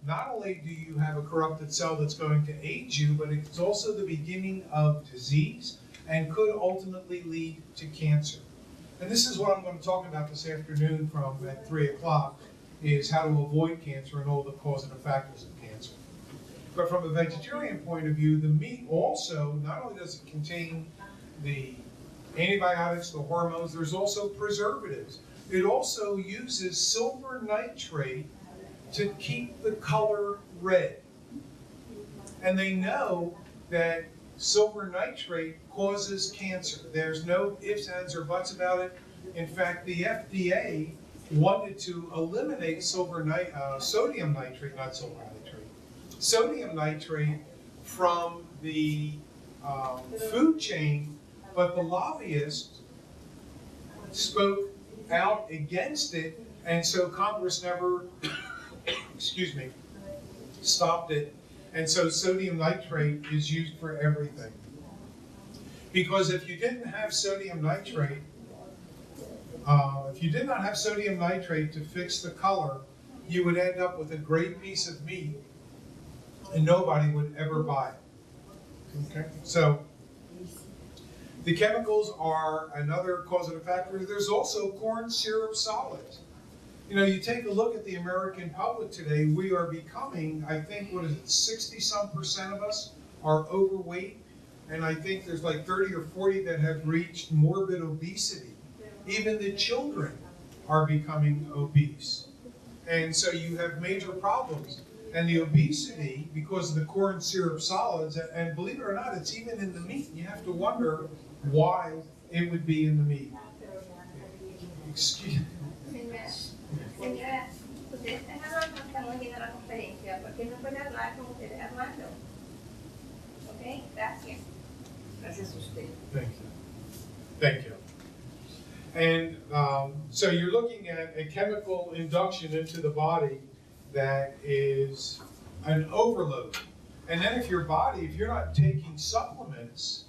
not only do you have a corrupted cell that's going to age you, but it's also the beginning of disease and could ultimately lead to cancer. And this is what I'm going to talk about this afternoon from at 3 o'clock, is how to avoid cancer and all the causative factors of cancer. But from a vegetarian point of view, the meat also, not only does it contain the antibiotics, the hormones, there's also preservatives. It also uses silver nitrate to keep the color red. And they know that silver nitrate causes cancer. There's no ifs, ands, or buts about it. In fact, the FDA wanted to eliminate sodium nitrate from the food chain, but the lobbyists spoke out against it, and so Congress never, excuse me, stopped it, and so sodium nitrate is used for everything. Because if you didn't have sodium nitrate, if you did not have sodium nitrate to fix the color, you would end up with a great piece of meat and nobody would ever buy it. Okay? So the chemicals are another causative factor. There's also corn syrup solids. You know, you take a look at the American public today, we are becoming, I think, 60-some% of us are overweight, and I think there's like 30 or 40 that have reached morbid obesity. Even the children are becoming obese. And so you have major problems. And the obesity, because of the corn syrup solids, and believe it or not, it's even in the meat. You have to wonder why it would be in the meat. Excuse me. Señora, ustedes están hablando, estamos yendo a la conferencia, porque no puede hablar como ustedes hablando. ¿Ok? Gracias. Gracias a usted. Thank you. Thank you. And so you're looking at a chemical induction into the body that is an overload. And then if you're not taking supplements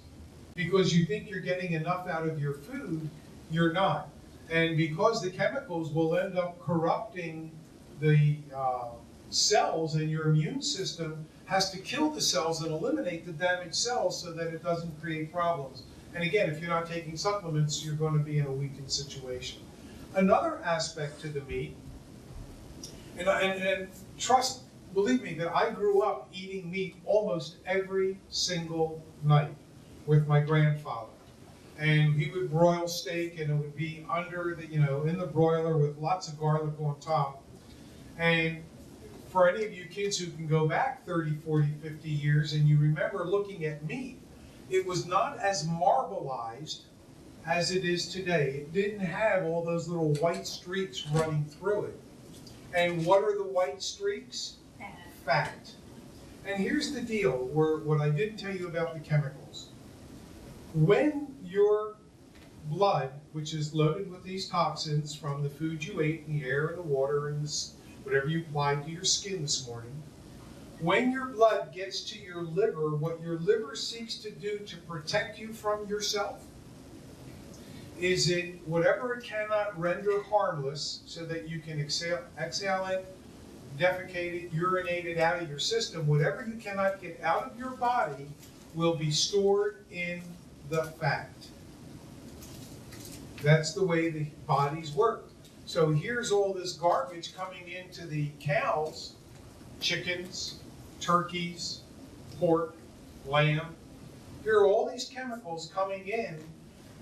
because you think you're getting enough out of your food, you're not. And because the chemicals will end up corrupting the cells, and your immune system has to kill the cells and eliminate the damaged cells so that it doesn't create problems. And again, if you're not taking supplements, you're going to be in a weakened situation. Another aspect to the meat, and trust, believe me, that I grew up eating meat almost every single night with my grandfather. And he would broil steak, and it would be under the, in the broiler with lots of garlic on top. And for any of you kids who can go back 30, 40, 50 years, and you remember looking at meat, it was not as marbleized as it is today. It didn't have all those little white streaks running through it. And what are the white streaks? Fat. And here's the deal, what I didn't tell you about the chemicals. When your blood, which is loaded with these toxins from the food you ate, and the air and the water and whatever you applied to your skin this morning, when your blood gets to your liver, what your liver seeks to do to protect you from yourself is whatever it cannot render harmless so that you can exhale it, defecate it, urinate it out of your system, whatever you cannot get out of your body will be stored in the fat. That's the way the bodies work. So here's all this garbage coming into the cows, chickens, turkeys, pork, lamb. Here are all these chemicals coming in,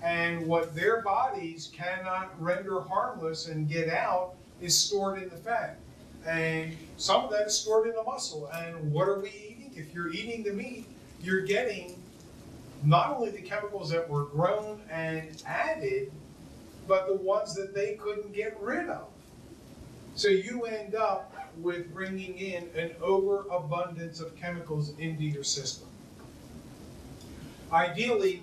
and what their bodies cannot render harmless and get out is stored in the fat. And some of that is stored in the muscle. And what are we eating? If you're eating the meat, you're getting not only the chemicals that were grown and added, but the ones that they couldn't get rid of. So you end up with bringing in an overabundance of chemicals into your system. Ideally,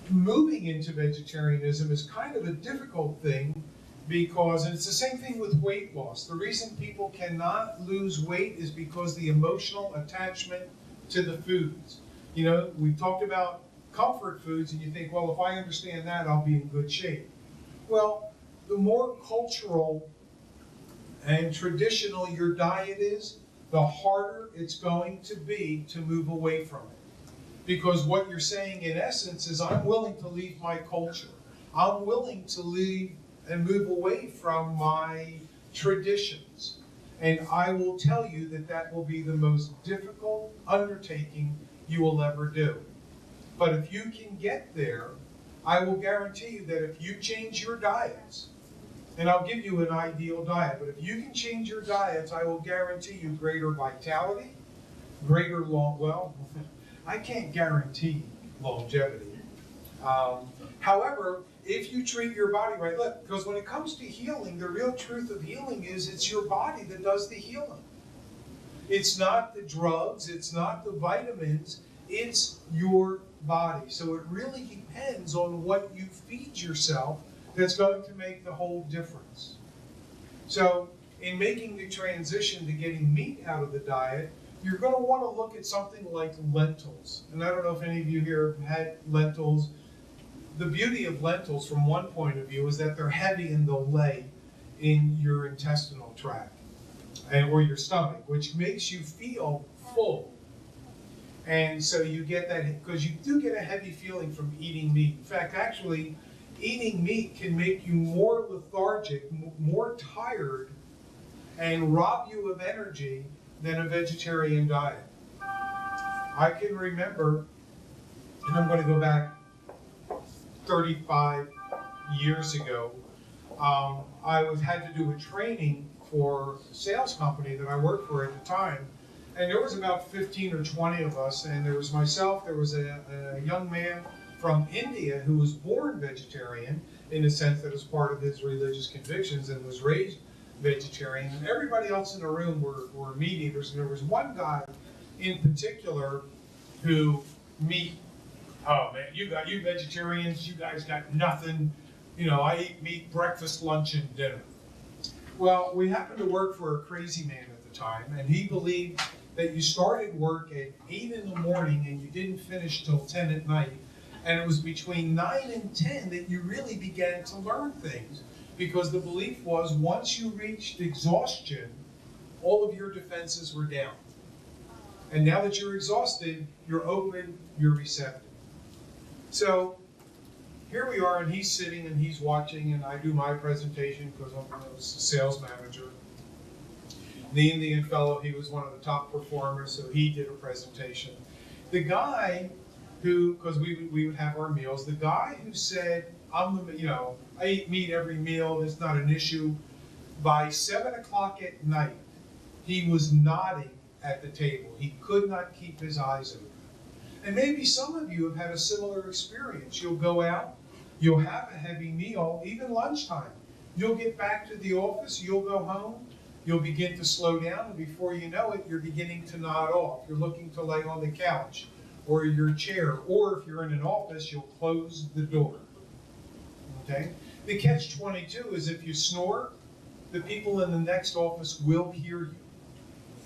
moving into vegetarianism is kind of a difficult thing because, and it's the same thing with weight loss. The reason people cannot lose weight is because the emotional attachment to the foods. We've talked about comfort foods, and you think, well, if I understand that, I'll be in good shape. Well, the more cultural and traditional your diet is, the harder it's going to be to move away from it. Because what you're saying in essence is, I'm willing to leave my culture. I'm willing to leave and move away from my traditions. And I will tell you that that will be the most difficult undertaking you will ever do. But if you can get there, I will guarantee you that if you change your diets, and I'll give you an ideal diet, but if you can change your diets, I will guarantee you greater vitality, greater I can't guarantee longevity. However, if you treat your body right, look, because when it comes to healing, the real truth of healing is it's your body that does the healing. It's not the drugs, it's not the vitamins, it's your body. So it really depends on what you feed yourself that's going to make the whole difference. So in making the transition to getting meat out of the diet, you're going to want to look at something like lentils. And I don't know if any of you here have had lentils. The beauty of lentils from one point of view is that they're heavy and they'll lay in your intestinal tract or your stomach, which makes you feel full. And so you get that, because you do get a heavy feeling from eating meat. In fact, actually, eating meat can make you more lethargic, more tired, and rob you of energy than a vegetarian diet. I can remember, and I'm going to go back 35 years ago, I had to do a training for a sales company that I worked for at the time, and there was about 15 or 20 of us, and there was myself, there was a young man from India who was born vegetarian, in the sense that it was part of his religious convictions and was raised vegetarian, and everybody else in the room were meat eaters, and there was one guy in particular who oh man, you vegetarians, you guys got nothing. You know, I eat meat breakfast, lunch, and dinner. Well, we happened to work for a crazy man at the time, and he believed that you started work at 8 in the morning and you didn't finish till 10 at night. And it was between 9 and 10 that you really began to learn things, because the belief was once you reached exhaustion, all of your defenses were down. And now that you're exhausted, you're open, you're receptive. So here we are, and he's sitting and he's watching, and I do my presentation because I'm a sales manager. The Indian fellow, he was one of the top performers, so he did a presentation. The guy who, because we would have our meals, the guy who said, I eat meat every meal, it's not an issue. By 7 o'clock at night, he was nodding at the table. He could not keep his eyes open. And maybe some of you have had a similar experience. You'll go out, you'll have a heavy meal, even lunchtime. You'll get back to the office, you'll go home, you'll begin to slow down, and before you know it, you're beginning to nod off. You're looking to lay on the couch or your chair, or if you're in an office, you'll close the door. Okay? The catch-22 is if you snore, the people in the next office will hear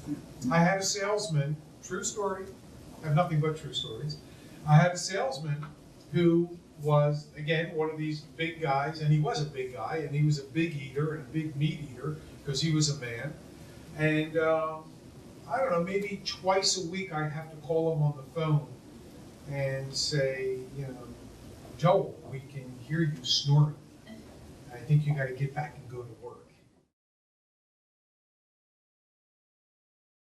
you. I had a salesman, true story, I have nothing but true stories. I had a salesman who was, again, one of these big guys, and he was a big guy, and he was a big eater and a big meat eater, because he was a man. And I don't know, maybe twice a week I'd have to call him on the phone and say, Joel, we can hear you snoring. I think you got to get back and go to work.